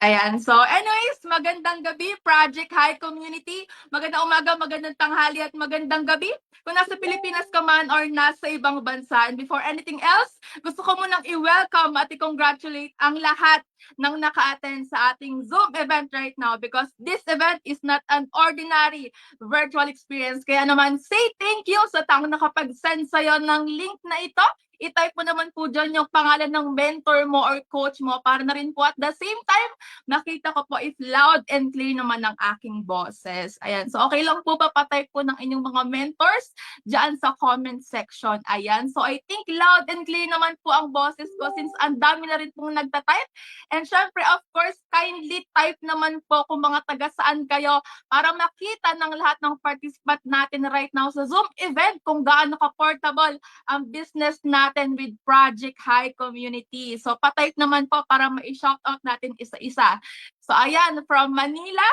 Ayan. So anyways, magandang gabi, Project High Community. Magandang umaga, magandang tanghali at magandang gabi. Kung nasa Pilipinas ka man or nasa ibang bansa. And before anything else, gusto ko munang i-welcome at i-congratulate ang lahat ng naka-attend sa ating Zoom event right now because this event is not an ordinary virtual experience. Kaya naman, say thank you sa taong nakapag-send sa'yo ng link na ito. I-type mo naman po dyan yung pangalan ng mentor mo or coach mo para na rin po at the same time nakita ko po if loud and clear naman ng aking boses. Ayan. So, okay lang po ba patype po ng inyong mga mentors dyan sa comment section. Ayan. So, I think loud and clear naman po ang boses ko since ang dami na rin pong nagtatype. And syempre, of course, kindly type naman po kung mga taga saan kayo para makita ng lahat ng participant natin right now sa Zoom event kung gaano ka-portable ang business natin with Project High Community. So, patype naman po para ma-shoutout natin isa-isa. So, ayan, from Manila.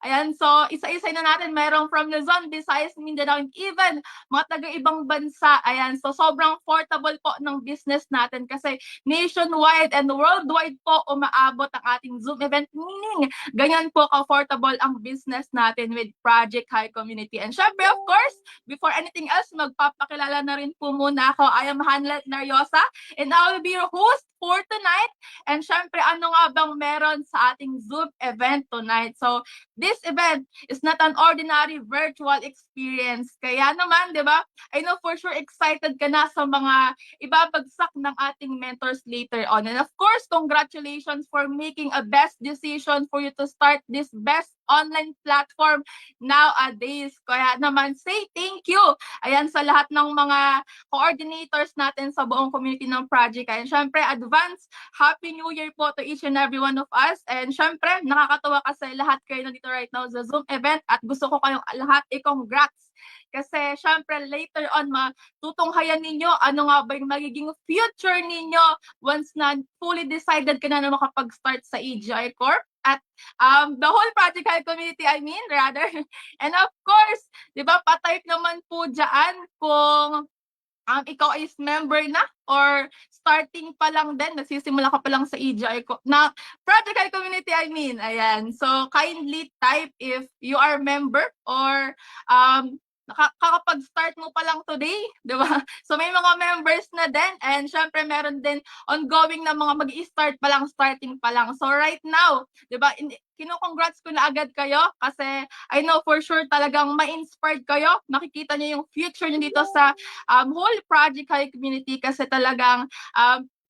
Ayan, so isa-isa na natin. Mayroong from Luzon, Visayas, Mindanao, and even mga taga-ibang bansa. Ayan, so sobrang portable po ng business natin kasi nationwide and worldwide po umaabot ang ating Zoom event. Meaning, ganyan po ka-portable ang business natin with Project High Community. And syempre, of course, before anything else, magpapakilala na rin po muna ako. I am Hanlet Nariosa and I will be your host for tonight. And syempre, ano nga bang meron sa ating Zoom event tonight? So, this event is not an ordinary virtual experience. Kaya naman, di ba? I know for sure excited ka na sa mga ibabagsak ng ating mentors later on. And of course, congratulations for making a best decision for you to start this best online platform nowadays. Kaya naman, say thank you. Ayan, sa lahat ng mga coordinators natin sa buong community ng project. And syempre, advance Happy New Year po to each and every one of us. And syempre, nakakatuwa kasi lahat kayo nandito right now sa Zoom event at gusto ko kayong lahat i-congrats. Kasi syempre, later on, matutunghayan ninyo ano nga ba yung magiging future ninyo once na fully decided ka na makapag-start sa AGI Corp. At the whole Project High Community, I mean, rather. And of course, di ba, patype naman po dyan kung ikaw is member na or starting pa lang din, nagsisimula ka pa lang sa EGI ko, na Project High Community, I mean, ayan. So, kindly type if you are member or kakapag-start mo pa lang today, di ba? So, may mga members na din and syempre meron din ongoing na mga mag-i-start pa lang, starting pa lang. So, right now, di ba, kino-congrats ko na agad kayo kasi I know for sure talagang ma-inspired kayo. Makikita niyo yung future niyo dito sa whole Project High Community kasi talagang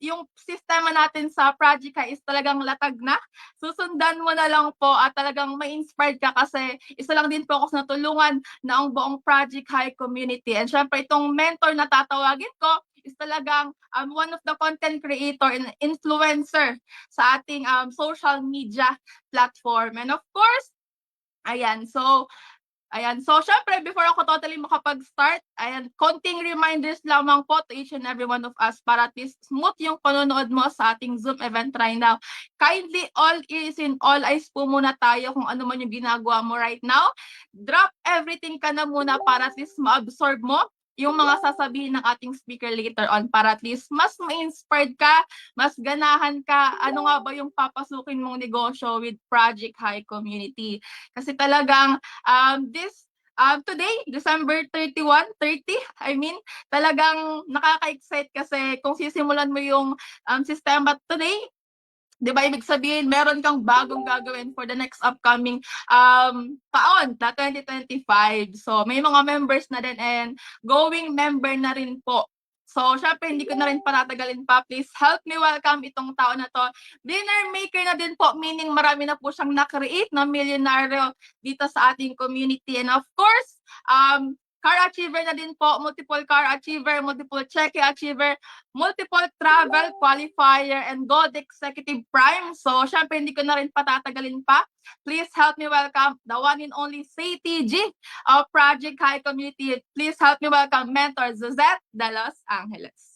yung sistema natin sa Project High is talagang latag na. Susundan mo na lang po at talagang ma-inspired ka kasi isa lang din po ako sa natulungan na ang buong Project High Community. And syempre itong mentor na tatawagin ko is talagang one of the content creator and influencer sa ating social media platform. And of course, ayan, so syempre, before ako totally makapag-start, konting reminders lamang po to each and every one of us para at least smooth yung panonood mo sa ating Zoom event right now. Kindly, all ears and all eyes po muna tayo kung ano man yung ginagawa mo right now. Drop everything ka na muna para at least ma-absorb mo yung mga sasabihin ng ating speaker later on para at least mas ma-inspired ka, mas ganahan ka, ano nga ba yung papasukin mong negosyo with Project High Community. Kasi talagang today, December 31, 30, I mean, talagang nakaka-excite kasi kung sisimulan mo yung sistema today, di ba, ibig sabihin, meron kang bagong gagawin for the next upcoming taon, na 2025. So, may mga members na din and going member na rin po. So, syempre, hindi ko na rin patatagalin pa. Please help me welcome itong tao na to. Dinner maker na din po, meaning marami na po siyang na-create na milyonaryo dito sa ating community. And of course, car achiever na din po, multiple car achiever, multiple cheque achiever, multiple travel qualifier, and Gold Executive Prime. So, syempre, hindi ko na rin patatagalin pa. Please help me welcome the one and only CTG of Project High Community. Please help me welcome Mentor Zuzette de Los Angeles.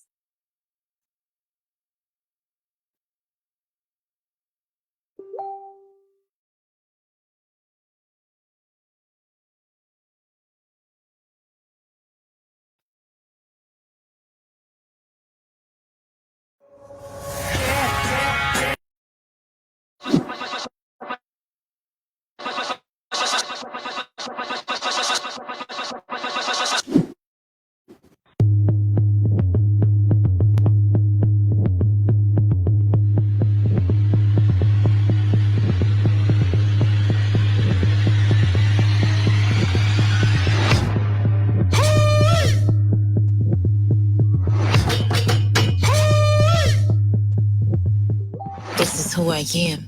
who I am.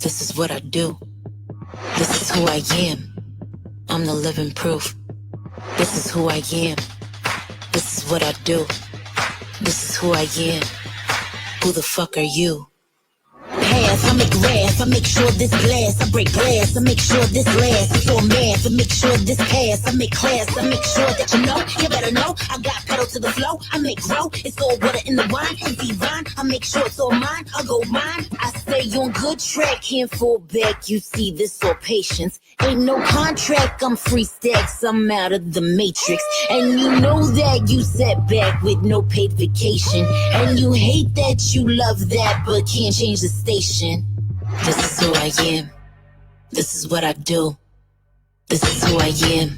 This is what I do. This is who I am. I'm the living proof. This is who I am. This is what I do. This is who I am. Who the fuck are you? Pass, I make grass, I make sure this glass, I break glass, I make sure this lasts. So math, I make sure this pass, I make class, I make sure that you better know. I got pedal to the flow, I make grow. It's all water in the wine, it's divine. I make sure it's all mine, I go mine. I stay on good track, can't fall back. You see this all patience. Ain't no contract, I'm free stacks, I'm out of the matrix. And you know that you set back with no paid vacation. And you hate that you love that, but can't change the station. This is who I am. This is what I do. This is who I am.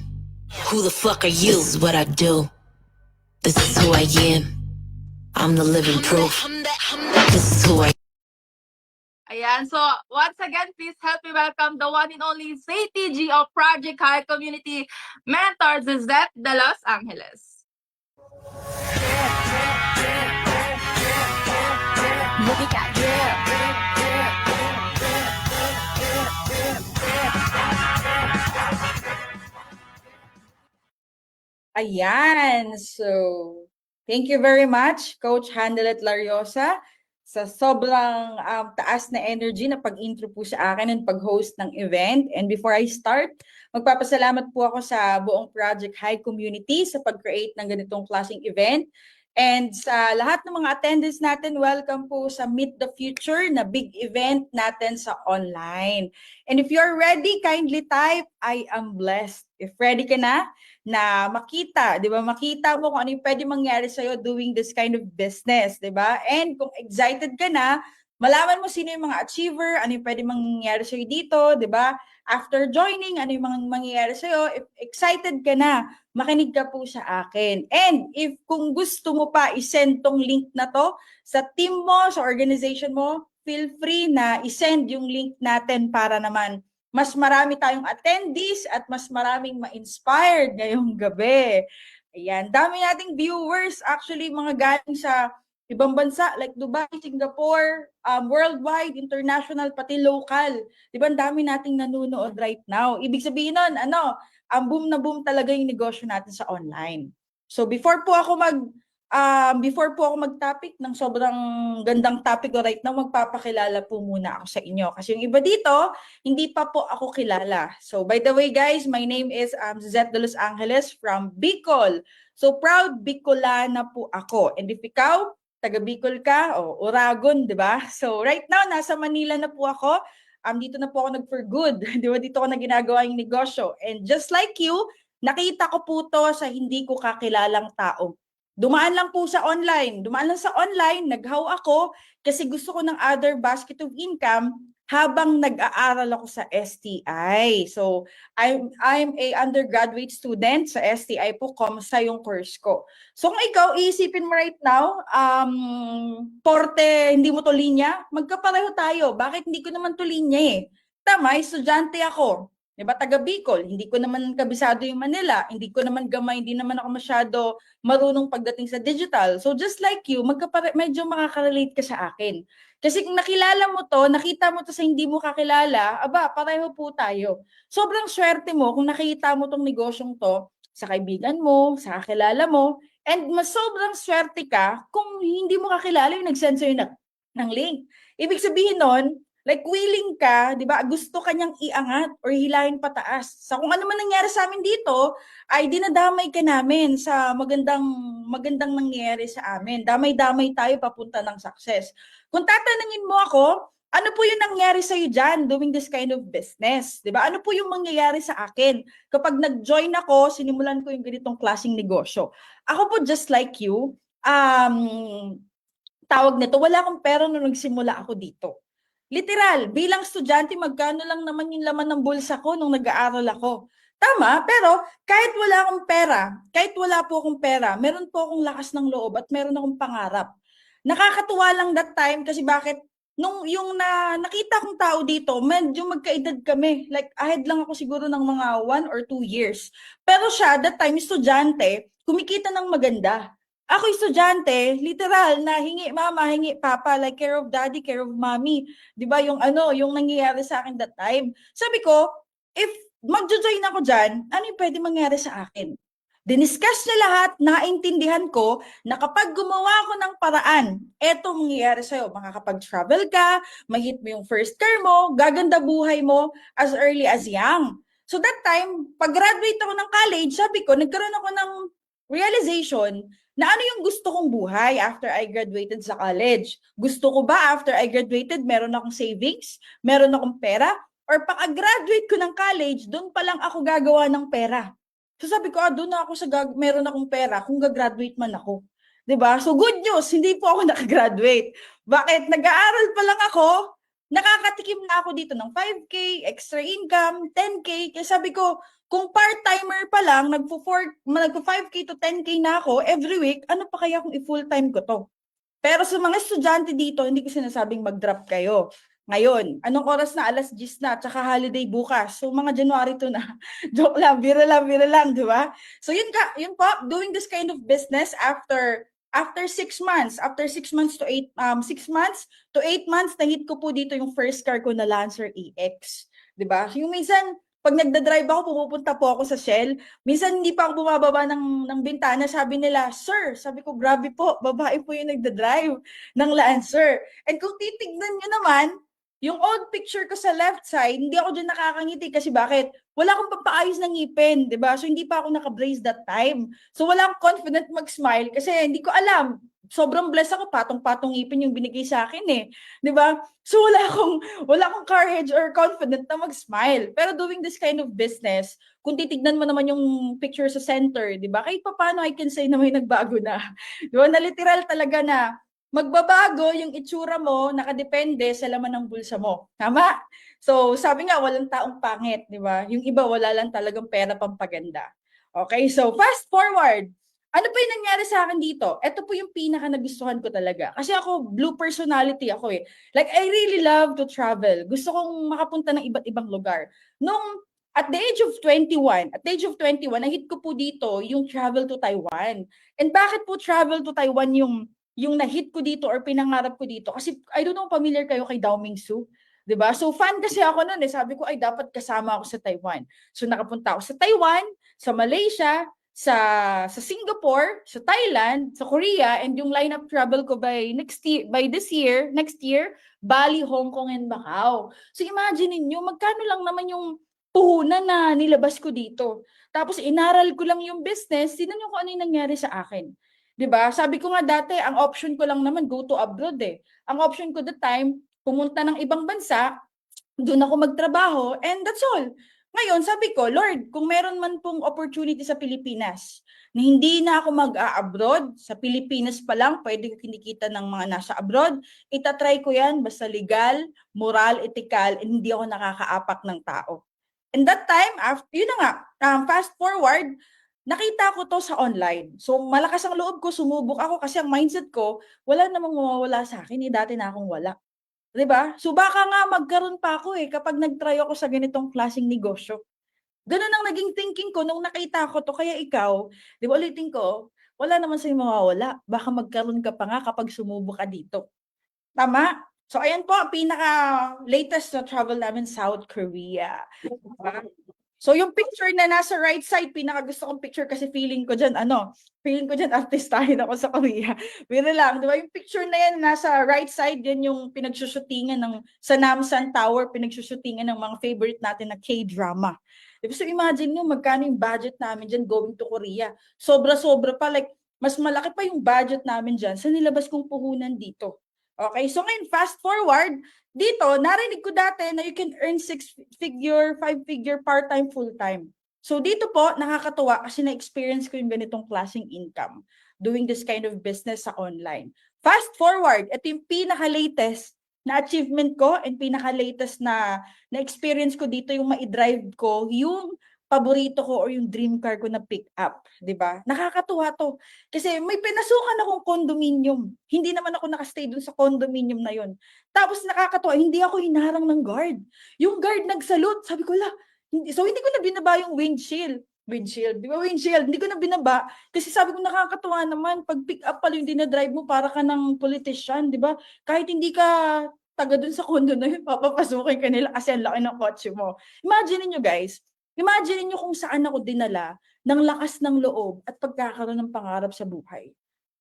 Who the fuck are you? This is what I do. This is who I am. I'm the living proof. This is who I am. Ayan, so once again, please help me welcome the one and only CTG of Project High Community Mentors, Zeth de Los Angeles. Ayan. So, thank you very much, Coach Handelet Lariosa, sa sobrang taas na energy na pag-intro po sa akin and pag-host ng event. And before I start, magpapasalamat po ako sa buong Project High Community sa pag-create ng ganitong klaseng event. And sa lahat ng mga attendees natin, welcome po sa Meet the Future na big event natin sa online. And if you're ready, kindly type, I am blessed. If ready ka na makita, di ba? Makita mo kung ano yung pwede mangyari sa'yo doing this kind of business, di ba? And kung excited ka na, malaman mo sino yung mga achiever, ano yung pwede mangyari sa'yo dito, di ba? After joining, ano yung mga mangyayari sa'yo. If excited ka na, makinig ka po sa akin. And if kung gusto mo pa isend tong link na to sa team mo, sa organization mo, feel free na isend yung link natin para naman mas marami tayong attendees at mas maraming ma-inspired ngayong gabi. Ayan, dami nating viewers, actually mga galing sa ibang bansa like Dubai, Singapore, worldwide, international, pati local. Di ba, ang dami nating nanonood right now. Ibig sabihin nun, boom na boom talaga yung negosyo natin sa online. So before po ako mag-topic ng sobrang gandang topic ko right now, magpapakilala po muna ako sa inyo. Kasi yung iba dito, hindi pa po ako kilala. So by the way guys, my name is Zeth de Los Angeles from Bicol. So proud Bicolana po ako. And if ikaw, taga Bicol ka, o Oragon, di ba? So right now, nasa Manila na po ako. Dito na po ako nag for good. Di ba? Dito ako na ginagawa yung negosyo. And just like you, nakita ko po to sa hindi ko kakilalang tao. Dumaan lang po sa online. Dumaan lang sa online, naghaw ako kasi gusto ko ng other basket of income habang nag-aaral ako sa STI. So, I'm a undergraduate student sa STI po, Comsa yung course ko. So, kung ikaw, iisipin mo right now, porte, hindi mo to linya, magkapareho tayo. Bakit hindi ko naman to linya eh? Tama, estudyante ako. Diba, taga Bicol, hindi ko naman kabisado yung Manila, hindi ko naman gamay, hindi naman ako masyado marunong pagdating sa digital. So just like you, medyo makaka-relate ka sa akin. Kasi kung nakilala mo to, nakita mo to sa hindi mo kakilala, aba, pareho po tayo. Sobrang swerte mo kung nakita mo tong negosyong to sa kaibigan mo, sa kakilala mo, and mas sobrang swerte ka kung hindi mo kakilala yung nag-send sa'yo ng link. Ibig sabihin nun, like willing ka, di ba? Gusto kanyang iangat or hilahin pataas. Sa kung ano man nangyari sa amin dito, ay dinadamay ka namin sa magandang nangyayari sa amin. Damay-damay tayo papunta ng success. Kung tatanungin mo ako, ano po yung nangyari sa iyo dyan doing this kind of business? Di ba? Ano po yung mangyayari sa akin kapag nag-join ako, sinimulan ko yung ganitong klaseng negosyo? Ako po just like you, tawag nito, wala akong pera nung nagsimula ako dito. Literal, bilang estudyante, magkano lang naman yung laman ng bulsa ko nung nag-aaral ako. Tama, pero kahit wala akong pera, kahit wala po akong pera, meron po akong lakas ng loob at meron akong pangarap. Nakakatuwa lang that time kasi bakit? Nung yung nakita kong tao dito, medyo magkaedad kami. Like, ahead lang ako siguro ng mga 1 or 2 years. Pero siya, that time, estudyante, kumikita ng maganda. ako estudyante, literal na hingi mama, hingi papa, like care of daddy, care of mommy. 'Di ba yung yung nangyayari sa akin that time. Sabi ko, if magjo-join ako diyan, ano yung pwede mangyari sa akin? Diniscuss niya lahat, naintindihan ko na kapag gumawa ako ng paraan, eto mangyayari sa'yo, makakapag-travel ka, mahit mo yung first car mo, gaganda buhay mo as early as young. So that time, pag-graduate ako ng college, sabi ko, nagkaroon ako ng realization na ano yung gusto kong buhay after I graduated sa college. Gusto ko ba after I graduated, meron akong savings, meron akong pera, or pag-graduate ko ng college, doon pa lang ako gagawa ng pera. So sabi ko, doon na ako meron akong pera kung gagraduate man ako. 'Di ba? So good news, hindi po ako nakagraduate. Bakit? Nag-aaral pa lang ako, nakakatikim na ako dito ng 5K, extra income, 10K. Kaya sabi ko, kung part-timer pa lang, nagpo-5K to 10K na ako every week, ano pa kaya kung i-full-time ko to? Pero sa mga estudyante dito, hindi ko sinasabing mag-drop kayo. Ngayon, anong oras na? 10:00 na, tsaka holiday bukas. So, mga January 2 na. Joke lang, biro lang, di ba? So, yun po, doing this kind of business after 6 months, after 6 months to 8 months, nahit ko po dito yung first car ko na Lancer EX. Di ba? Yung minsan, pag nagda-drive ako, pumupunta po ako sa Shell. Minsan hindi pa ako bumababa ng bintana, sabi nila, "Sir," sabi ko, "grabe po, babae po yung nagda-drive ng Lancer." And kung titignan nyo naman, yung old picture ko sa left side, hindi ako dyan nakakangiti kasi bakit? Wala akong pampaayos ng ngipin, di ba? So hindi pa ako naka-brace that time. So wala akong confident mag-smile kasi hindi ko alam. Sobrang blessed ako, patong-patong ngipin yung binigay sa akin eh. Di ba? So wala akong courage or confident na mag-smile. Pero doing this kind of business, kung titignan mo naman yung picture sa center, di ba? Kahit pa paano I can say na may nagbago na. Di ba? Na literal talaga na magbabago yung itsura mo, nakadepende sa laman ng bulsa mo. Tama? So, sabi nga, walang taong pangit, di ba? Yung iba, wala lang talagang pera pampaganda. Okay, so fast forward. Ano pa yung nangyari sa akin dito? Ito po yung pinaka nagustuhan ko talaga. Kasi ako, blue personality ako eh. Like, I really love to travel. Gusto kong makapunta ng iba't ibang lugar. At the age of 21, nahit ko po dito yung travel to Taiwan. And bakit po travel to Taiwan yung na-hit ko dito or pinangarap ko dito? Kasi I don't know, familiar kayo kay Dao Mingsu? 'Di ba? So fan kasi ako noon eh. Sabi ko ay dapat kasama ako sa Taiwan. So nakapunta ako sa Taiwan, sa Malaysia, sa Singapore, sa Thailand, sa Korea, and yung lineup travel ko next year, Bali, Hong Kong, and Macau. So imagine niyo magkano lang naman yung puhunan na nilabas ko dito. Tapos inaral ko lang yung business, tingnan niyo kung ano yung nangyari sa akin. 'Di ba? Sabi ko nga dati, ang option ko lang naman go to abroad eh. Ang option ko that time, pumunta ng ibang bansa, doon ako magtrabaho, and that's all. Ngayon, sabi ko, Lord, kung meron man pong opportunity sa Pilipinas, na hindi na ako mag-a-abroad, sa Pilipinas pa lang, pwede ko kinikita ng mga nasa abroad, itatry ko yan, basta legal, moral, ethical, and hindi ako nakakaapak ng tao. And that time, yun na nga, fast forward, nakita ko to sa online. So, malakas ang loob ko, sumubok ako kasi ang mindset ko, wala namang mawawala sa akin, dati na akong wala. 'Di ba? So, baka nga magkaroon pa ako kapag nag-try ako sa ganitong klaseng negosyo. Gano'n ang naging thinking ko nung nakita ko 'to. Kaya ikaw, 'di ba ulitin ko, wala naman sa'yo mawawala. Baka magkaroon ka pa nga kapag sumubok ka dito. Tama? So, ayan po, pinaka-latest na travel namin, South Korea. So, yung picture na nasa right side, pinaka-gusto kong picture kasi feeling ko dyan artistahin ako sa Korea. Pero lang, di ba? Yung picture na yan, nasa right side, yan yung pinagsushootingan sa Namsan Tower, pinagsushootingan ng mga favorite natin na K-drama. Diba? So, imagine nyo, magkano yung budget namin dyan going to Korea. Sobra-sobra pa, like, mas malaki pa yung budget namin dyan sa nilabas kong puhunan dito. Okay, so ngayon, fast forward, dito, narinig ko dati na you can earn 6-figure, 5-figure, part-time, full-time. So dito po, nakakatuwa kasi na-experience ko yung ganitong klaseng income doing this kind of business sa online. Fast forward, ito yung pinaka-latest na achievement ko and pinaka-latest na experience ko dito, yung ma-drive ko, yung paborito ko or yung dream car ko na pick up, 'di ba? Nakakatuwa 'to. Kasi may pinasukan akong condominium. Hindi naman ako nakastay dun sa condominium na 'yon. Tapos nakakatuwa, hindi ako hinarang ng guard. Yung guard nagsalute, sabi ko, hindi ko na binaba yung windshield. Windshield. Di ba windshield? Hindi ko na binaba. Kasi sabi ko nakakatuwa naman. Pag pick up pala yung dinadrive mo, para ka ng politician, di ba? Kahit hindi ka taga dun sa condo na yun, papapasukin ka nila kasi ang laki ng kotse mo. Imagine niyo guys, imagine niyo kung saan ako dinala ng lakas ng loob at pagkakaroon ng pangarap sa buhay.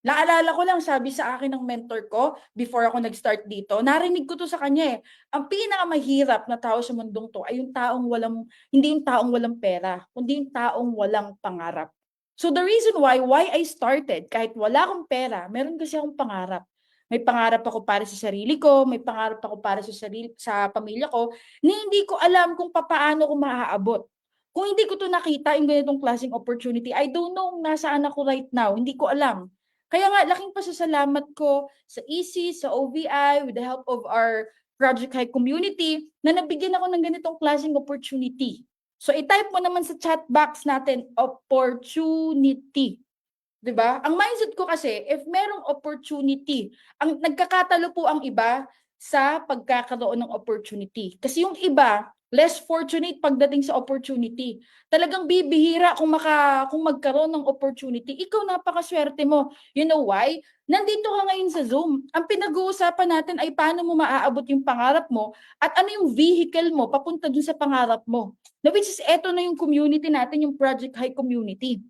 Naalala ko lang, sabi sa akin ng mentor ko, before ako nag-start dito, narinig ko to sa kanya eh. Ang pinakamahirap na tao sa mundong to ay yung taong walang, hindi yung taong walang pera, kundi yung taong walang pangarap. So the reason why I started, kahit wala akong pera, meron kasi akong pangarap. May pangarap ako para sa sarili ko, may pangarap ako para sa pamilya ko, na hindi ko alam kung paano ko maaabot. Kung hindi ko to nakita, yung ganitong klaseng opportunity, I don't know kung nasaan ako right now, hindi ko alam. Kaya nga, laking pasasalamat ko sa EC, sa OVI, with the help of our Project High community, na nabigyan ako ng ganitong klaseng opportunity. So, i-type mo naman sa chat box natin, opportunity. 'Di ba? Ang mindset ko kasi, if merong opportunity, ang nagkakatalo po ang iba sa pagkakaroon ng opportunity. Kasi yung iba, less fortunate pagdating sa opportunity. Talagang bibihira kung magkaroon ng opportunity. Ikaw napakaswerte mo. You know why? Nandito ka ngayon sa Zoom. Ang pinag-uusapan natin ay paano mo maaabot yung pangarap mo at ano yung vehicle mo papunta dun sa pangarap mo. Na which is eto na yung community natin, yung Project High community.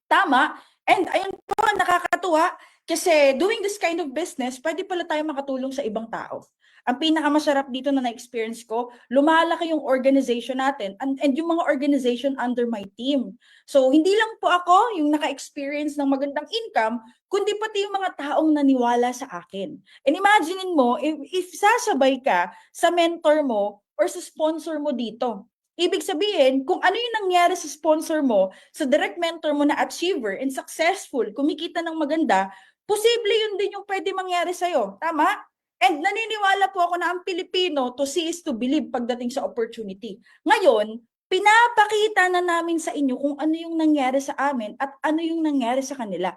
Tama. And ayun po, nakakatuwa kasi doing this kind of business, pwede pala tayo makatulong sa ibang tao. Ang pinakamasarap dito na na-experience ko, lumalaki yung organization natin and yung mga organization under my team. So, hindi lang po ako yung naka-experience ng magandang income, kundi pati yung mga taong naniwala sa akin. And imaginein mo, if sasabay ka sa mentor mo or sa sponsor mo dito, ibig sabihin, kung ano yung nangyari sa sponsor mo, sa direct mentor mo na achiever and successful, kumikita ng maganda, posible yun din yung pwede mangyari sa'yo. Tama? And naniniwala po ako na ang Pilipino, to see is to believe pagdating sa opportunity. Ngayon, pinapakita na namin sa inyo kung ano yung nangyari sa amin at ano yung nangyari sa kanila.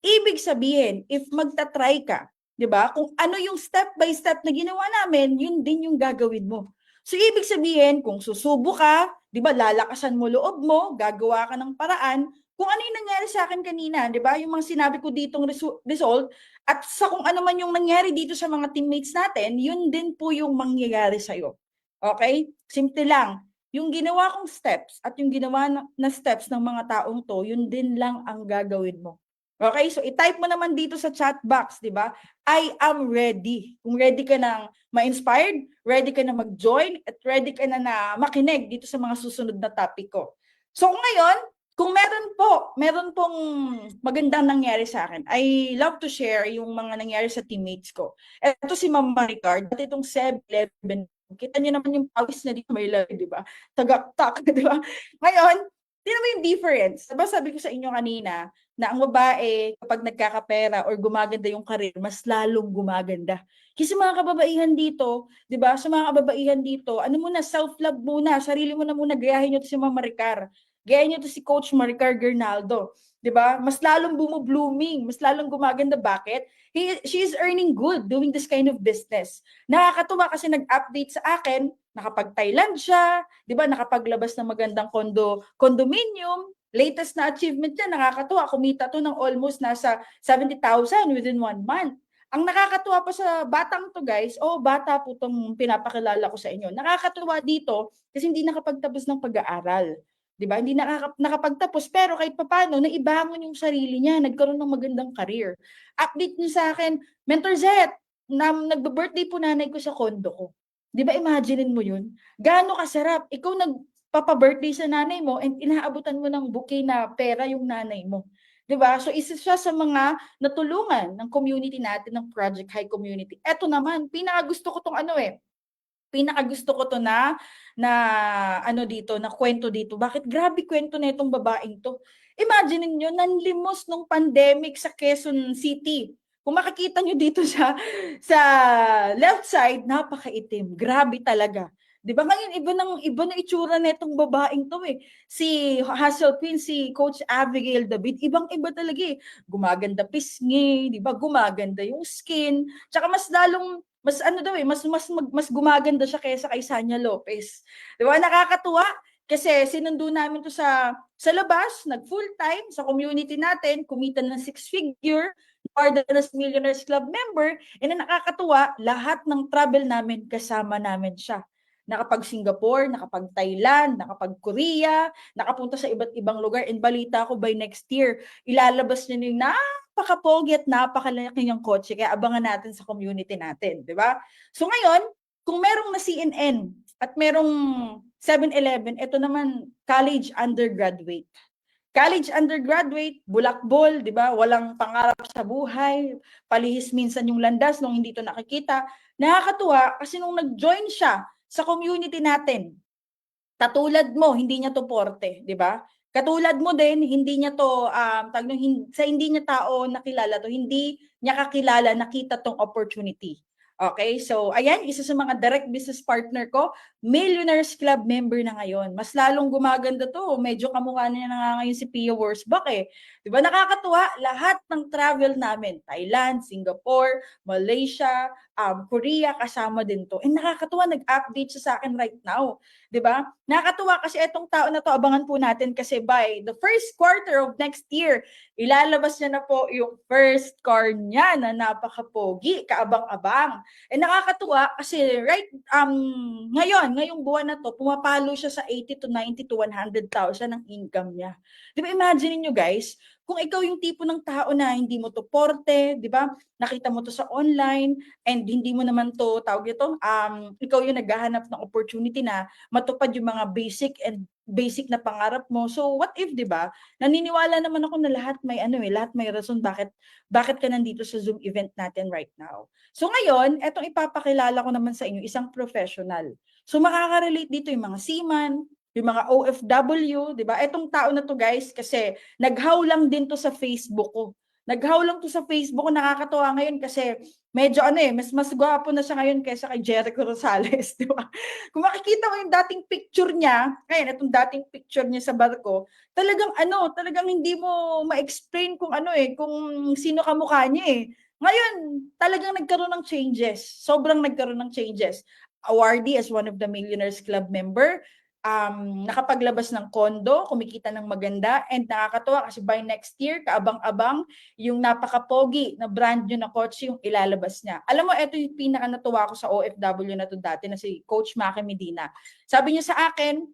Ibig sabihin, if magta-try ka, 'di ba? Kung ano yung step by step na ginawa namin, yun din yung gagawin mo. So ibig sabihin, kung susubo ka, 'di ba, lalakasan mo loob mo, gagawa ka ng paraan, kung ano yung nangyari sa akin kanina, 'di ba? Yung mga sinabi ko ditong result at sa kung ano man yung nangyari dito sa mga teammates natin, yun din po yung mangyayari sa iyo. Okay? Simple lang. Yung ginawa kong steps at yung ginawa na steps ng mga taong to, yun din lang ang gagawin mo. Okay, so i-type mo naman dito sa chat box, di ba? I am ready. Kung ready ka nang ma-inspired, ready ka na mag-join, at ready ka na makinig dito sa mga susunod na topic ko. So ngayon, kung meron pong magandang nangyari sa akin, I love to share yung mga nangyari sa teammates ko. Ito si Ma'am Maricar, dati itong 7-Eleven, kita niyo naman yung pawis na dito may lagi, di ba? Tagaktak, di ba? Ngayon, tingnan mo yung difference. Diba sabi ko sa inyo kanina, na ang babae, kapag nagkakapera or gumaganda yung karir, mas lalong gumaganda. Kasi mga kababaihan dito, di ba, sa mga kababaihan dito, ano muna, self-love muna, sarili mo na muna, gayahin nyo to si Ma'am Maricar. Gayahin nyo to si Coach Maricar Gernaldo. Di ba? Mas lalong blooming, mas lalong gumaganda. Bakit? She is earning good doing this kind of business. Nakakatuwa kasi nag-update sa akin, nakapag-Thailand siya, di ba, nakapaglabas ng magandang condominium. Latest na achievement niya, nakakatuwa, kumita to ng almost nasa 70,000 within 1 month. Ang nakakatuwa pa sa batang to guys, bata po tong pinapakilala ko sa inyo. Nakakatuwa dito kasi hindi nakapagtapos ng pag-aaral. 'Di ba? Hindi nakapagtapos pero kahit papaano naibangon yung sarili niya, nagkaroon ng magandang career. Update niyo sa akin, Mentor Zet, nagbe-birthday po nanay ko sa condo ko. 'Di ba, imaginein mo 'yun? Gaano kasarap ikaw papa-birthday sa nanay mo and inaabutan mo ng bouquet na pera yung nanay mo. 'Di ba? So isa siya sa mga natulungan ng community natin ng Project High Community. Ito naman, pinakagusto ko na ano dito, na kwento dito. Bakit grabe kwento na itong babaeng to. Imagine niyo, nanlimos nung pandemic sa Quezon City. Kung makikita niyo dito sa left side, napakaitim. Grabe talaga. 'Di ba? Ngayon iba na itsura nitong babaeng to eh. Si Hustle Queen, si Coach Abigail David, ibang-iba talaga eh. Gumaganda pisngi, 'di ba? Gumaganda yung skin. Tsaka mas ano daw eh, mas gumaganda siya kaysa kay Sanya Lopez. 'Di ba? Nakakatuwa Kasi sinundo namin to sa labas, nag full time sa community natin, kumita ng 6-figure, more than a Millionaires Club member, and nakakatuwa, lahat ng travel namin kasama namin siya. Nakapag Singapore, nakapag Thailand, nakapag Korea, nakapunta sa iba't ibang lugar, and balita ko by next year, ilalabas niya yung napakapogi at napakalaki niyang kotse, kaya abangan natin sa community natin, di ba? So ngayon, kung merong na CNN at merong 7-Eleven, ito naman college undergraduate. College undergraduate, bulakbol, di ba? Walang pangarap sa buhay, palihis minsan yung landas nung hindi to nakikita. Nakakatuwa kasi nung nag-join siya sa community natin, katulad mo, hindi niya to porte, di ba? Katulad mo din, hindi niya to, sa hindi niya tao nakilala to, hindi niya kakilala, nakita tong opportunity. Okay, so ayan, isa sa mga direct business partner ko, Millionaires Club member na ngayon. Mas lalong gumaganda to, medyo kamukha niya na nga ngayon si Pia Wurzbach eh. Di ba nakakatuwa, lahat ng travel namin, Thailand, Singapore, Malaysia, Korea, kasama din to. And nakakatuwa, nag-update siya sa akin right now. 'Di ba? Nakakatuwa kasi etong tao na to, abangan po natin kasi by the first quarter of next year, ilalabas niya na po yung first car niya na napakapogi, kaabang-abang. And nakakatuwa kasi ngayong buwan na to, pumapalo siya sa 80 to 90 to 100,000 ang income niya. 'Di ba, imagine niyo guys, kung ikaw yung tipo ng tao na hindi mo to porte, 'di ba? Nakita mo to sa online and hindi mo naman to tawag ito, ikaw yung naghahanap ng opportunity na matupad yung mga basic na pangarap mo. So what if, 'di ba? Naniniwala naman ako na lahat may rason bakit ka nandito sa Zoom event natin right now. So ngayon, etong ipapakilala ko naman sa inyo, isang professional. So makaka-relate dito yung mga seaman, yung mga OFW, 'di ba? Etong tao na to guys kasi naghaw lang din to sa Facebook ko. Naghaw lang to sa Facebook ko, nakakatuwa ngayon kasi medyo mas gwapo na siya ngayon kaysa kay Jericho Rosales, 'di ba? Kung makikita mo yung dating picture niya, ngayon itong dating picture niya sa barko, talagang hindi mo ma-explain kung sino kamukha niya eh. Ngayon, talagang nagkaroon ng changes. Sobrang nagkaroon ng changes. Awardee as one of the Millionaires Club member, nakapaglabas ng kondo, kumikita ng maganda, and nakakatuwa kasi by next year, kaabang-abang, yung napaka-pogi na brand new na kotse yung ilalabas niya. Alam mo, ito yung pinaka-natuwa ko sa OFW na to dati na si Coach Maki Medina. Sabi niya sa akin,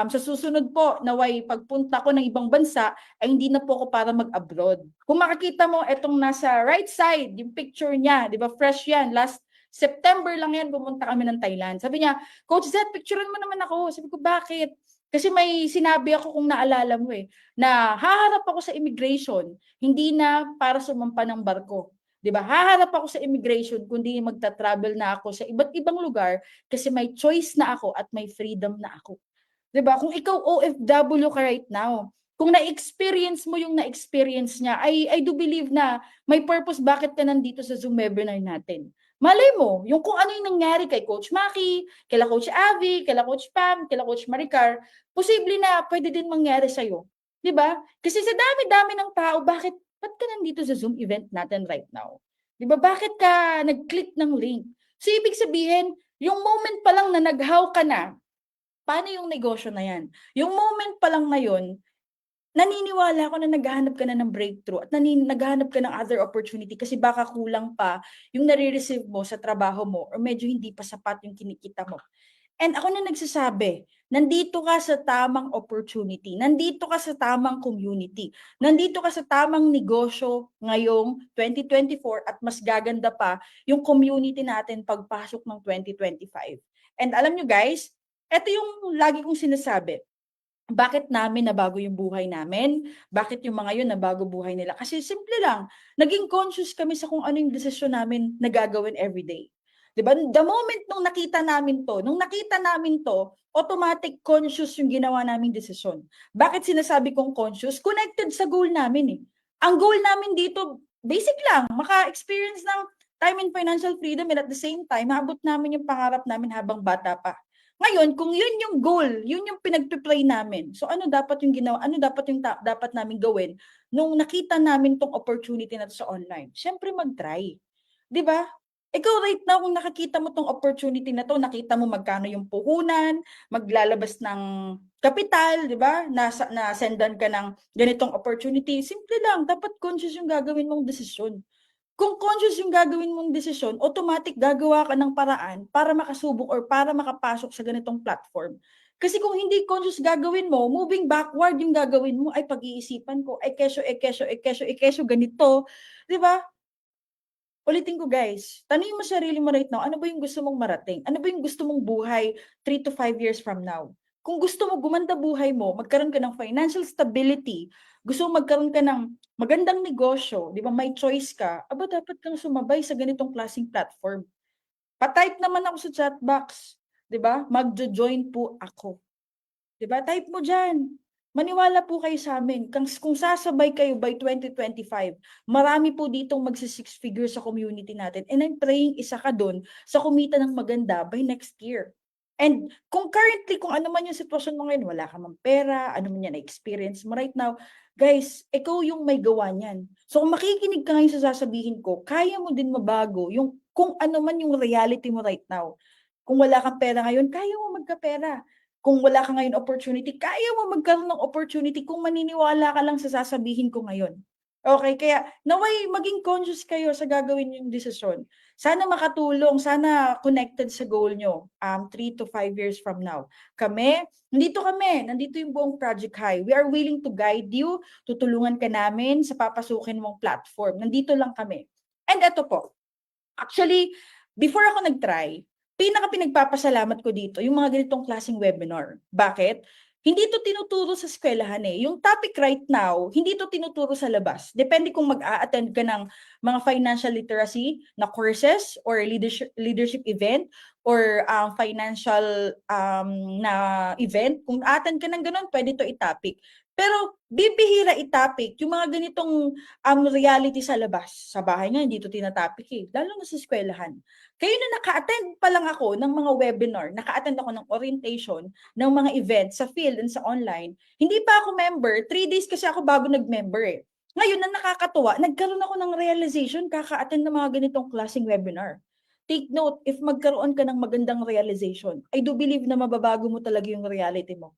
sa susunod po, naway pagpunta ko ng ibang bansa, ay hindi na po ako para mag-abroad. Kung makikita mo, itong nasa right side, yung picture niya, di ba, fresh yan, last September lang yan, pumunta kami ng Thailand. Sabi niya, Coach Zed, picturean mo naman ako. Sabi ko, bakit? Kasi may sinabi ako kung naalala mo na haharap ako sa immigration, hindi na para sumampa ng barko. 'Di ba? Haharap ako sa immigration kundi magta-travel na ako sa iba't ibang lugar kasi may choice na ako at may freedom na ako. 'Di ba? Kung ikaw OFW ka right now, kung na-experience mo yung na-experience niya, I do believe na may purpose bakit ka nandito sa Zoom webinar natin. Malay mo, yung kung ano yung nangyari kay Coach Maki, kila Coach Avi, kila Coach Pam, kila Coach Maricar, posible na pwede din mangyari sa'yo. 'Di ba? Kasi sa dami-dami ng tao, ba't ka nandito sa Zoom event natin right now? 'Di ba? Bakit ka nag-click ng link? So, ibig sabihin, yung moment pa lang na nag-how ka na, paano yung negosyo na yan? Yung moment pa lang na yun, naniniwala ako na naghahanap ka na ng breakthrough at naghahanap ka ng other opportunity kasi baka kulang pa yung nare-receive mo sa trabaho mo or medyo hindi pa sapat yung kinikita mo. And ako na nagsasabi, nandito ka sa tamang opportunity, nandito ka sa tamang community, nandito ka sa tamang negosyo ngayong 2024 at mas gaganda pa yung community natin pagpasok ng 2025. And alam nyo guys, ito yung lagi kong sinasabi. Bakit namin nabago yung buhay namin? Bakit yung mga yun nabago buhay nila? Kasi simple lang, naging conscious kami sa kung ano yung desisyon namin na gagawin everyday. 'Di ba? The moment nung nakita namin to, automatic conscious yung ginawa naming desisyon. Bakit sinasabi kong conscious? Connected sa goal namin eh. Ang goal namin dito, basic lang, maka-experience ng time and financial freedom and at the same time, maabot namin yung pangarap namin habang bata pa. Ngayon, kung yun yung goal, yun yung pinagpe-play namin. So ano dapat yung ginawa? Ano dapat yung dapat namin gawin nung nakita namin tong opportunity na to sa online? Siyempre mag-try. 'Di ba? Ikaw right now kung nakakita mo tong opportunity na to, nakita mo magkano yung puhunan, maglalabas ng kapital, di ba? Nasendan ka ng ganitong opportunity. Simple lang, dapat conscious yung gagawin mong desisyon. Kung conscious yung gagawin mong desisyon, automatic gagawa ka ng paraan para makasubok or para makapasok sa ganitong platform. Kasi kung hindi conscious gagawin mo, moving backward yung gagawin mo, ay pag-iisipan ko, ay kesyo, ganito. Di ba? Ulitin ko guys, tanungin mo sarili mo right now, ano ba yung gusto mong marating? Ano ba yung gusto mong buhay 3 to 5 years from now? Kung gusto mo gumanda buhay mo, magkaroon ka ng financial stability, gusto mo magkaroon ka ng magandang negosyo, di ba may choice ka, aba dapat kang sumabay sa ganitong klaseng platform. Pa-type naman ako sa chat box, di ba? Magjo-join po ako. Di ba? Type mo dyan. Maniwala po kayo sa amin. Kung sasabay kayo by 2025, marami po ditong magsi-six figures sa community natin. And I'm praying isa ka dun sa kumita ng maganda by next year. And kung currently, kung ano man yung sitwasyon mo ngayon, wala ka mang pera, ano man yan na-experience mo right now, guys, ikaw yung may gawa niyan. So kung makikinig ka ngayon sa sasabihin ko, kaya mo din mabago yung kung ano man yung reality mo right now. Kung wala kang pera ngayon, kaya mo magkapera. Kung wala ka ngayon opportunity, kaya mo magkaroon ng opportunity kung maniniwala ka lang sa sasabihin ko ngayon. Okay, kaya naway maging conscious kayo sa gagawin yung desisyon. Sana makatulong, sana connected sa goal nyo 3 to 5 years from now. Nandito yung buong Project High. We are willing to guide you, tutulungan ka namin sa papasukin mong platform. Nandito lang kami. And eto po, actually, before ako nag-try, pinagpapasalamat ko dito yung mga ganitong klaseng webinar. Bakit? Hindi to tinuturo sa eskwelahan eh. Yung topic right now, hindi to tinuturo sa labas. Depende kung mag-a-attend ka ng mga financial literacy na courses or leadership event or financial na event. Kung attend ka ng ganun, pwede to i-topic. Pero bibihira i-topic yung mga ganitong reality sa labas. Sa bahay nga, hindi to tinatopic eh. Lalo na sa eskwelahan. Kayo na naka-attend pa lang ako ng mga webinar, naka-attend ako ng orientation, ng mga events sa field and sa online. Hindi pa ako member, 3 days kasi ako bago nag-member eh. Ngayon na nakakatuwa, nagkaroon ako ng realization, kaka-attend ng mga ganitong klaseng webinar. Take note, if magkaroon ka ng magandang realization, I do believe na mababago mo talaga yung reality mo.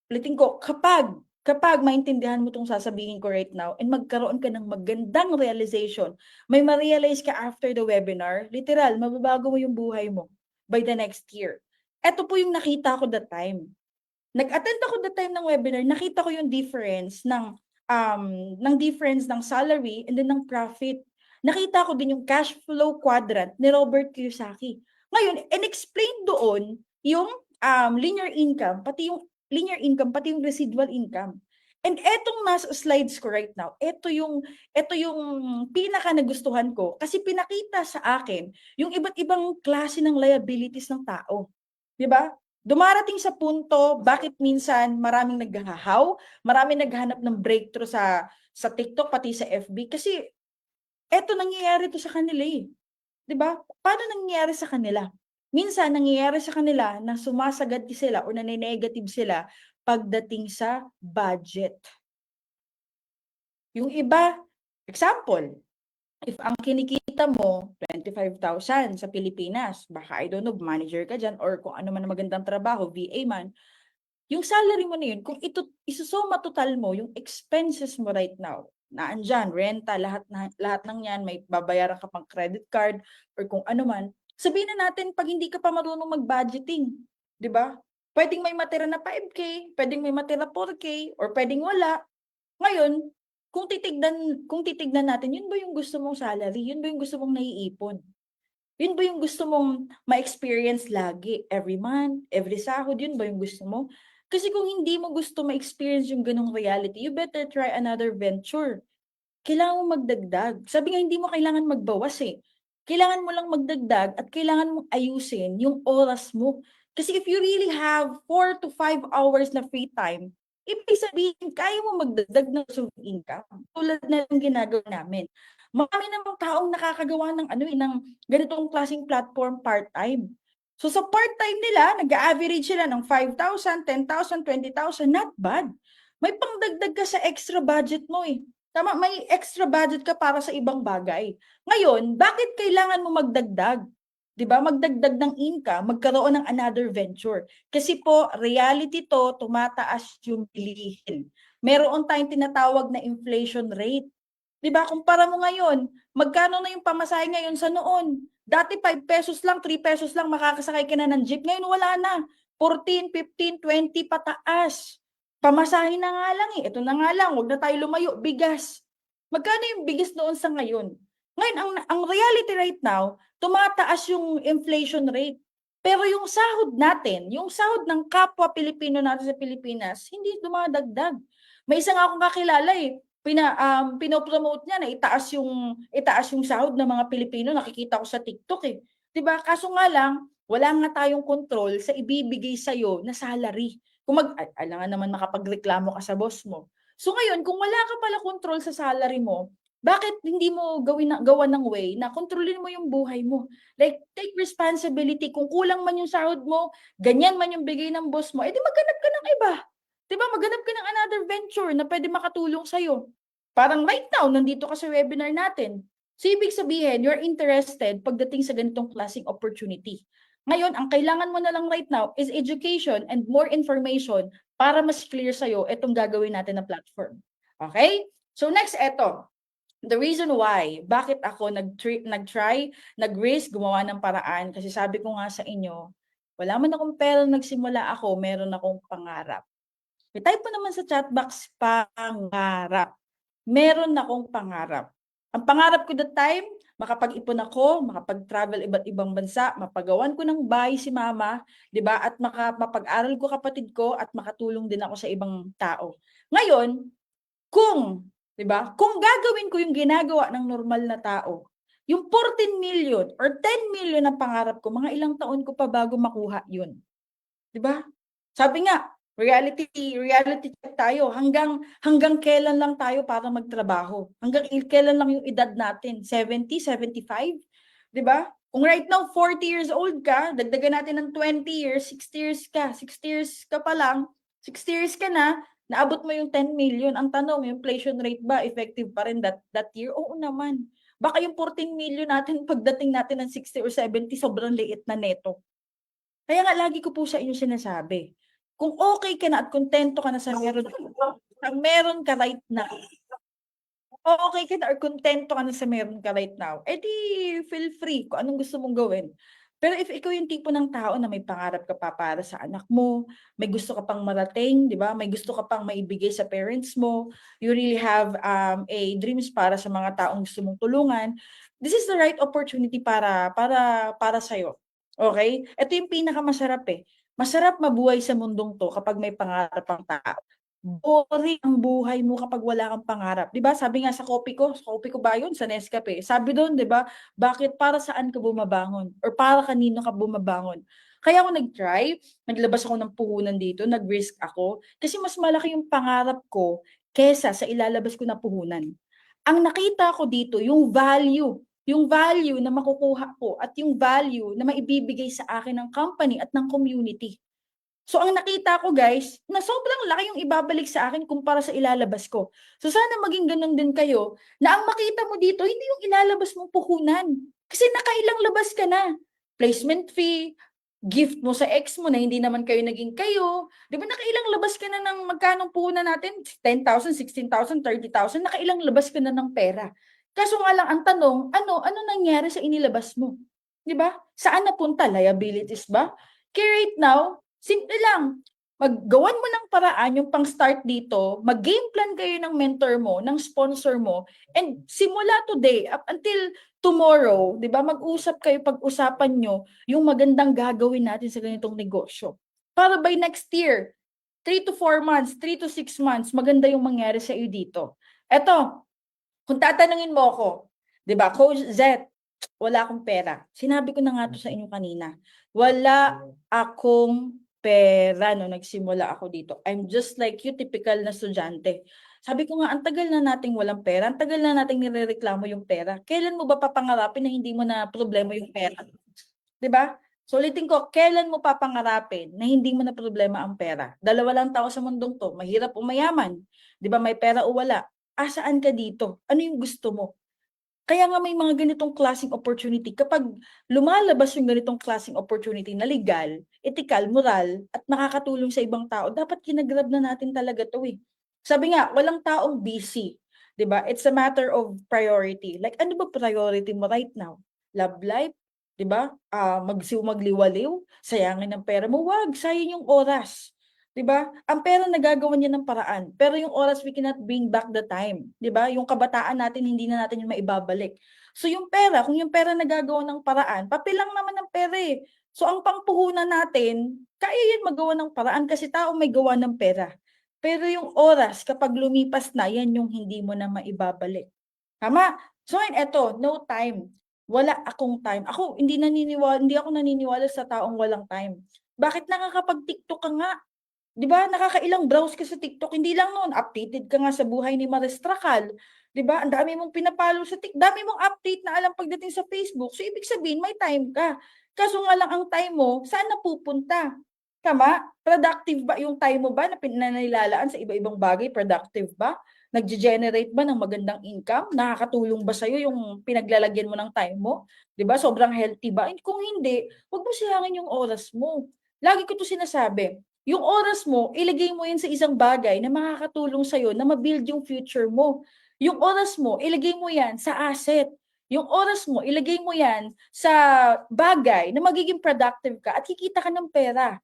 Ulitin ko, kapag maintindihan mo itong sasabihin ko right now and magkaroon ka ng magandang realization, may ma-realize ka after the webinar, literal, mababago mo yung buhay mo by the next year. Ito po yung nakita ko that time. Nag-attend ako that time ng webinar, nakita ko yung difference ng salary and then ng profit. Nakita ko din yung cash flow quadrant ni Robert Kiyosaki. Ngayon, and-explain doon yung linear income, pati yung residual income. And etong nasa slides ko right now, ito yung pinaka nagustuhan ko kasi pinakita sa akin yung iba't ibang klase ng liabilities ng tao. 'Di ba? Dumarating sa punto bakit minsan maraming naghahaw, maraming naghahanap ng breakthrough sa TikTok pati sa FB kasi eto nangyayari to sa kanila eh. 'Di ba? Paano nangyayari sa kanila? Minsan nangyayari sa kanila na sumasagad sila o nane-negative sila pagdating sa budget. Yung iba, example, if ang kinikita mo 25,000 sa Pilipinas, baka I don't know, manager ka dyan or kung ano man ang magandang trabaho, VA man, yung salary mo na yun, kung isusoma total mo, yung expenses mo right now, naandyan, renta, lahat ng yan, may babayaran ka pang credit card or kung ano man, sabihin na natin pag hindi ka pa marunong mag-budgeting, di ba? Pwedeng may matira na 5K, pwedeng may matira 4K, or pwedeng wala. Ngayon, kung titignan natin, yun ba yung gusto mong salary? Yun ba yung gusto mong naiipon? Yun ba yung gusto mong ma-experience lagi? Every month, every sahod, yun ba yung gusto mo? Kasi kung hindi mo gusto ma-experience yung ganong reality, you better try another venture. Kailangan mo magdagdag. Sabi nga, hindi mo kailangan magbawas eh. Kailangan mo lang magdagdag at kailangan mong ayusin yung oras mo. Kasi if you really have 4 to 5 hours na free time, ibig sabihin, kaya mo magdagdag ng income. Tulad na ng ginagawa namin. Marami namang taong nakakagawa ng ganitong klaseng platform part-time. So sa part-time nila, nag-average sila ng 5,000, 10,000, 20,000, not bad. May pangdagdag ka sa extra budget mo eh. Tama, may extra budget ka para sa ibang bagay. Ngayon, bakit kailangan mo magdagdag? 'di ba? Magdagdag ng income, magkaroon ng another venture. Kasi po, reality to, tumataas yung bilihin. Meron tayong tinatawag na inflation rate. 'Di ba? Kumpara mo ngayon, magkano na yung pamasahe ngayon sa noon? Dati 5 pesos lang, 3 pesos lang makakasakay ka na ng jeep. Ngayon wala na. 14, 15, 20 pataas. Pamasahe na nga lang eh. Ito na nga lang, wag na tayo lumayo. Bigas. Magkano yung bigas noon sa ngayon? Ngayon, ang reality right now, tumataas yung inflation rate. Pero yung sahod natin, yung sahod ng kapwa Pilipino natin sa Pilipinas, hindi dumadagdag. May isa nga akong kakilala eh, pinopromote niya na itaas yung sahod ng mga Pilipino, nakikita ko sa TikTok eh. 'Di ba? Kaso nga lang, wala nga tayong control sa ibibigay sa na salary. Kung alangan naman makapagreklamo ka sa boss mo. So ngayon, kung wala ka pala control sa salary mo, bakit hindi mo gawan ng way na kontrolin mo yung buhay mo? Like, take responsibility. Kung kulang man yung sahod mo, ganyan man yung bigay ng boss mo, edi maghanap ka ng iba. 'Di ba? Maghanap ka ng another venture na pwede makatulong sa'yo. Parang right now, nandito ka sa webinar natin. So, ibig sabihin, you're interested pagdating sa ganitong klaseng opportunity. Ngayon, ang kailangan mo na lang right now is education and more information para mas clear sa'yo itong gagawin natin na platform. Okay? So, next, eto. The reason why, bakit ako nag-try, nag-risk, gumawa ng paraan, kasi sabi ko nga sa inyo, wala man akong pera nagsimula ako, meron akong pangarap. I-type mo naman sa chat box, pangarap. Meron akong pangarap. Ang pangarap ko that time, makapag-ipon ako, makapag-travel iba't ibang bansa, mapagawan ko ng bahay si mama, 'di ba? At mapag-aral ko kapatid ko at makatulong din ako sa ibang tao. Ngayon, kung, 'di ba? Kung gagawin ko yung ginagawa ng normal na tao, yung 14 million or 10 million na pangarap ko, mga ilang taon ko pa bago makuha 'yun. 'Di ba? Sabi nga, reality check tayo. Hanggang kailan lang tayo para magtrabaho? Hanggang kailan lang yung edad natin? 70, 75? 'Di ba? Kung right now 40 years old ka, dagdagan natin ng 20 years, 60 years ka. 60 years ka pa lang, 60 years ka na, naabot mo yung 10 million. Ang tanong, yung inflation rate ba effective pa rin that year? Oo naman. Baka yung 14 million natin pagdating natin ng 60 or 70, sobrang liit na neto. Kaya nga lagi ko po sa inyo sinasabi, kung okay ka na at kontento ka na sa meron ka right now, kung okay ka na or kontento ka na sa meron ka right now, edi feel free kung anong gusto mong gawin. Pero if ikaw yung tipo ng tao na may pangarap ka pa para sa anak mo, may gusto ka pang marating, 'di ba? May gusto ka pang maibigay sa parents mo, you really have a dreams para sa mga taong gusto mong tulungan, this is the right opportunity para sa Okay? Ito yung pinakamasarap eh. Masarap mabuhay sa mundong 'to kapag may pangarap ang tao. Boring ang buhay mo kapag wala kang pangarap. 'Di ba sabi nga sa kopi ko ba yun? Sa Nescafe. Sabi do'n 'di ba, bakit para saan ka bumabangon or para kanino ka bumabangon? Kaya ako nag-try, naglabas ako ng puhunan dito, nag-risk ako, kasi mas malaki yung pangarap ko kesa sa ilalabas ko na puhunan. Ang nakita ko dito yung value na makukuha ko at yung value na maibibigay sa akin ng company at ng community. So ang nakita ko guys, na sobrang laki yung ibabalik sa akin kumpara sa ilalabas ko. So sana maging ganun din kayo, na ang makita mo dito, hindi yung ilalabas mong puhunan. Kasi nakailang labas ka na. Placement fee, gift mo sa ex mo na hindi naman kayo naging kayo. Di ba nakailang labas ka na ng magkanong puhunan natin? 10,000, 16,000, 30,000, nakailang labas ka na ng pera. Kaso nga lang ang tanong, ano nangyari sa inilabas mo? Di ba? Saan napunta? Liabilities ba? Kaya right now, simple lang, maggawan mo ng paraan yung pang-start dito, mag-game plan kayo ng mentor mo, ng sponsor mo, and simula today up until tomorrow, 'di ba? Mag-usap kayo, pag-usapan nyo yung magandang gagawin natin sa ganitong negosyo. Para by next year, 3 to 4 months, 3 to 6 months, maganda yung mangyari sa iyo dito. Eto, kung tatanungin mo ako, 'di ba, Coach Z, wala akong pera. Sinabi ko na nga 'to sa inyo kanina. Wala akong pera nung nagsimula ako dito. I'm just like you, typical na estudyante. Sabi ko nga, ang tagal na nating walang pera, ang tagal na nating nirereklamo yung pera. Kailan mo ba papangarapin na hindi mo na problema yung pera? 'Di ba? So ulitin ko, kailan mo papangarapin na hindi mo na problema ang pera? Dalawa lang tao sa mundong 'to, mahirap o mayaman. 'Di ba, may pera o wala. Asaan ka dito? Ano yung gusto mo? Kaya nga may mga ganitong klaseng opportunity. Kapag lumalabas yung ganitong klaseng opportunity na legal, ethical, moral, at nakakatulong sa ibang tao, dapat kinagrab na natin talaga to eh. Sabi nga, walang taong busy. 'Di ba? It's a matter of priority. Like, ano ba priority mo right now? Love life? 'Di ba? Magliwaliw? Sayangin ng pera mo? Wag, sayang yung oras. 'Di ba? Ang pera nagagawa niya ng paraan, pero yung oras we cannot bring back the time, 'di ba? Yung kabataan natin hindi na natin yun maibabalik. So yung pera, kung yung pera nagagawa ng paraan, papel lang naman ng pera eh. So ang pangpuhunan natin, kaya yan magawa ng paraan kasi tao may gawa ng pera. Pero yung oras kapag lumipas na, yan yung hindi mo na maibabalik. Tama? So eto, no time. Wala akong time. Ako hindi ako naniniwala sa taong walang time. Bakit nakakapag-TikTok ka nga? 'Di ba, nakakailang browse ka sa TikTok, hindi lang no'n, updated ka nga sa buhay ni Maris Trakal, 'di ba? Ang dami mong pinapalo sa dami mong update na alam pagdating sa Facebook. So, ibig sabihin may time ka. Kaso nga lang ang time mo, saan napupunta? Tama? Productive ba yung time mo ba na nilalaan sa iba-ibang bagay, productive ba? Nagge-generate ba ng magandang income? Nakakatulong ba sa'yo yung pinaglalagyan mo ng time mo? 'Di ba, sobrang healthy ba? Kung hindi, 'wag mo sayangin yung oras mo. Lagi ko 'to sinasabi, yung oras mo, ilagay mo yan sa isang bagay na makakatulong sa'yo na ma-build yung future mo. Yung oras mo, ilagay mo yan sa asset. Yung oras mo, ilagay mo yan sa bagay na magiging productive ka at kikita ka ng pera.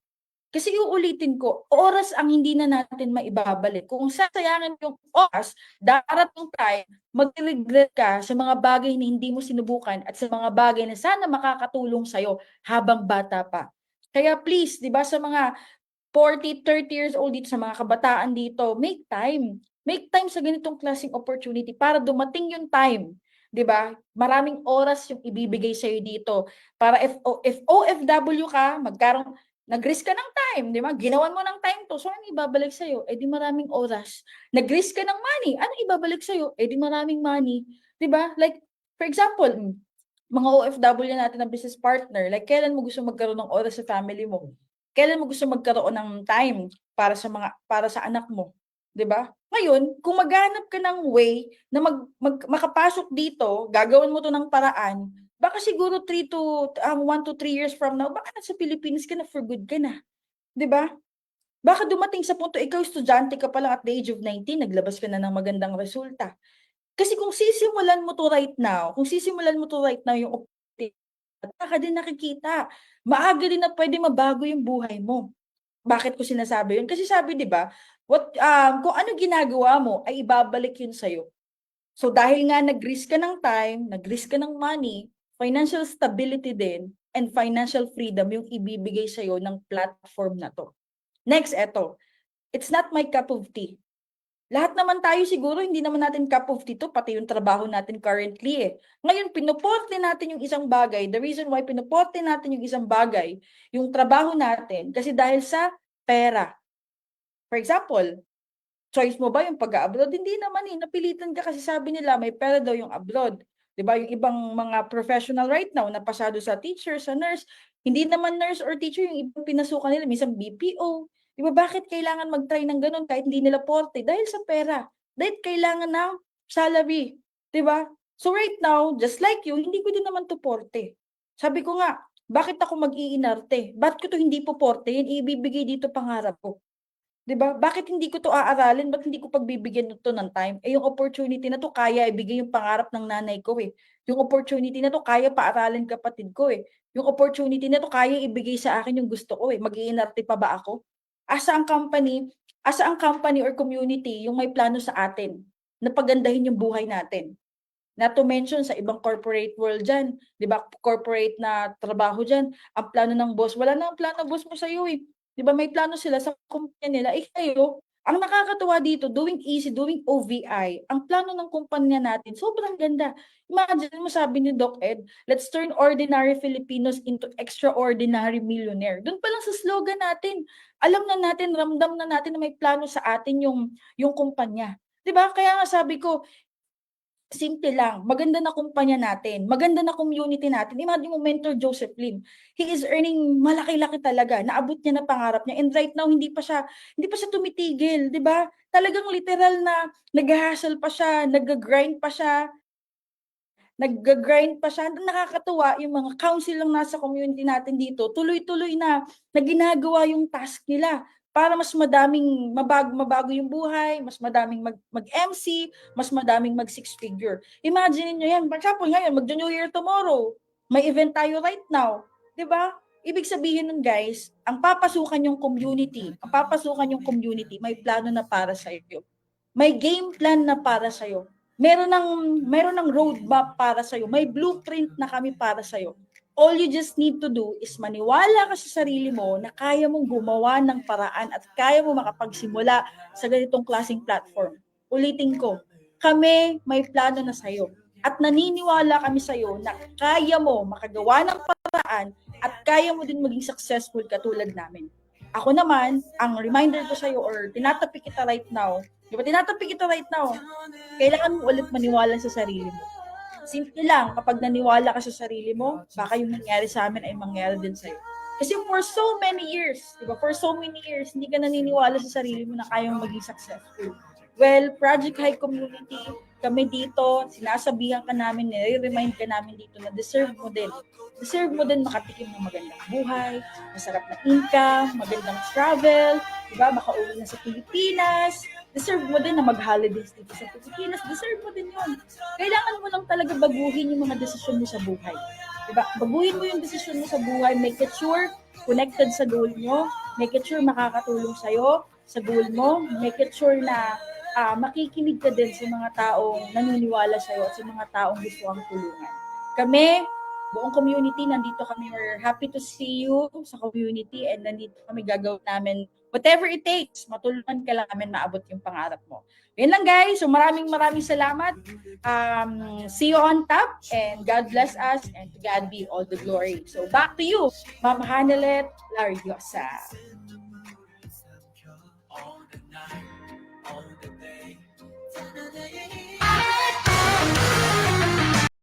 Kasi uulitin ko, oras ang hindi na natin maibabalik. Kung sasayangin yung oras, darating time, mag-regret ka sa mga bagay na hindi mo sinubukan at sa mga bagay na sana makakatulong sa'yo habang bata pa. Kaya please, di ba, sa mga 40, 30 years old dito, sa mga kabataan dito, make time. Make time sa ganitong klaseng opportunity para dumating yung time, 'di ba? Maraming oras yung ibibigay sa dito para if OFW ka, nag-risk ka ng time, 'di ba? Ginawan mo ng time to, so ano ibabalik sa iyo? Eh di maraming oras. Nag-risk ka ng money, ano ibabalik sa iyo? Eh di maraming money, 'di ba? Like for example, mga OFW natin na business partner, like kailan mo gusto magkaroon ng oras sa family mo? Kailan mo gusto magkaroon ng time para sa anak mo, 'di ba? Ngayon, kung maghahanap ka ng way na makapasok dito, gagawin mo 'to ng paraan, baka siguro 1 to 3 years from now, baka nasa Pilipinas ka na for good ka na, 'di ba? Baka dumating sa punto ikaw estudyante ka pa lang at the age of 19, naglabas ka na ng magandang resulta. Kasi kung sisimulan mo 'to right now yung opportunity, saka din nakikita, maaga din na puwede mabago yung buhay mo. Bakit ko sinasabi yun? Kasi sabi 'di ba, kung ano ginagawa mo ay ibabalik yun sa'yo. So dahil nga nag-risk ka ng time, nag-risk ka ng money, financial stability din and financial freedom yung ibibigay sa'yo ng platform na 'to. Next, eto, it's not my cup of tea. Lahat naman tayo siguro hindi naman natin cup of tea 'to, pati yung trabaho natin currently, eh. Ngayon pinoporte natin yung isang bagay, the reason why pinoporte natin yung isang bagay, yung trabaho natin, kasi dahil sa pera. For example, choice mo ba yung pag-a-abroad? Hindi naman, eh, napilitan ka kasi sabi nila may pera daw yung abroad. 'Di ba, yung ibang mga professional right now na pasado sa teacher, sa nurse, hindi naman nurse or teacher yung ibang pinasukan nila, minsan BPO. 'Di ba, bakit kailangan mag-try ng gano'n kahit hindi nila porte? Dahil sa pera. Dahil kailangan ng salary, 'di ba? So right now, just like you, hindi ko din naman 'to porte. Sabi ko nga, bakit ako mag-iinarte? Ba't ko 'to hindi poportehin, ibibigay dito pangarap ko. 'Di ba? Bakit hindi ko 'to aaralin, ba't hindi ko pagbibigyan 'to ng time? Eh, yung opportunity na 'to kaya ibigay yung pangarap ng nanay ko, eh. Yung opportunity na 'to kaya paaralin kapatid ko, eh. Yung opportunity na 'to kaya ibigay sa akin yung gusto ko, eh. Mag-iinarte pa ba ako? Asa ang company asa ang company or community yung may plano sa atin na pagandahin yung buhay natin? Not to mention sa ibang corporate world diyan, 'di ba, corporate na trabaho diyan, ang plano ng boss, wala namang plano boss mo sa'yo, eh. 'Di ba may plano sila sa kumpanya nila, eh, kayo, ang nakakatuwa dito doing easy, doing OVI, ang plano ng kumpanya natin sobrang ganda. Imagine mo sabi ni Doc Ed, "Let's turn ordinary Filipinos into extraordinary millionaire." Dun pa lang sa slogan natin, alam na natin, ramdam na natin na may plano sa atin yung kumpanya, 'di ba? Kaya nga sabi ko, simple lang, maganda na kumpanya natin, maganda na community natin. Imagine mo Mentor Joseph Lim, he is earning malaki-laki talaga, naabot niya na pangarap niya and right now hindi pa siya tumitigil, 'di ba? Talagang literal na nagha-hustle pa siya, nagga-grind pa siya. nag-grind pa siya. Nakakatuwa yung mga council lang nasa community natin dito, tuloy-tuloy na ginagawa yung task nila para mas madaming mabago yung buhay, mas madaming mag-MC, mas madaming mag-six-figure. Imagine niyo yan. For example, ngayon, mag-New Year tomorrow. May event tayo right now. 'Di ba? Ibig sabihin nun guys, ang papasukan yung community, may plano na para sa iyo. May game plan na para sa iyo. Meron ng roadmap para sa iyo. May blueprint na kami para sa iyo. All you just need to do is maniwala ka sa sarili mo na kaya mong gumawa ng paraan at kaya mo makapagsimula sa ganitong klaseng platform. Ulitin ko, kami may plano na sa iyo. At naniniwala kami sa iyo na kaya mo makagawa ng paraan at kaya mo din maging successful katulad namin. Ako naman, ang reminder ko sa iyo or tinatapik kita right now, kailangan mo ulit maniwala sa sarili mo. Simple lang, kapag naniwala ka sa sarili mo, baka yung nangyari sa amin ay mangyari din sa'yo. Kasi for so many years, hindi ka naniniwala sa sarili mo na kaya mong maging successful. Well, Project High Community, kami dito, sinasabihan ka namin, nire-remind ka namin dito na deserve mo din. Deserve mo din makatikim ng magandang buhay, masarap na income, magandang travel, diba? Makauwi na sa Pilipinas. Deserve mo din na mag-holidays dito sa Pilipinas. Deserve mo din yun. Kailangan mo lang talaga baguhin yung mga desisyon mo sa buhay. Diba? Baguhin mo yung desisyon mo sa buhay. Make it sure connected sa goal mo. Make it sure makakatulong sa'yo sa goal mo. Make it sure na makikinig ka din sa mga taong naniniwala sa'yo at sa mga taong gusto kang tulungan. Kami, buong community, nandito kami. We're happy to see you sa community and nandito kami gagawin namin whatever it takes, matulungan ka lang namin maabot yung pangarap mo. Yun lang guys. So maraming salamat. See you on top and God bless us and to God be all the glory. So back to you, Ma'am Hanelet Lariosa.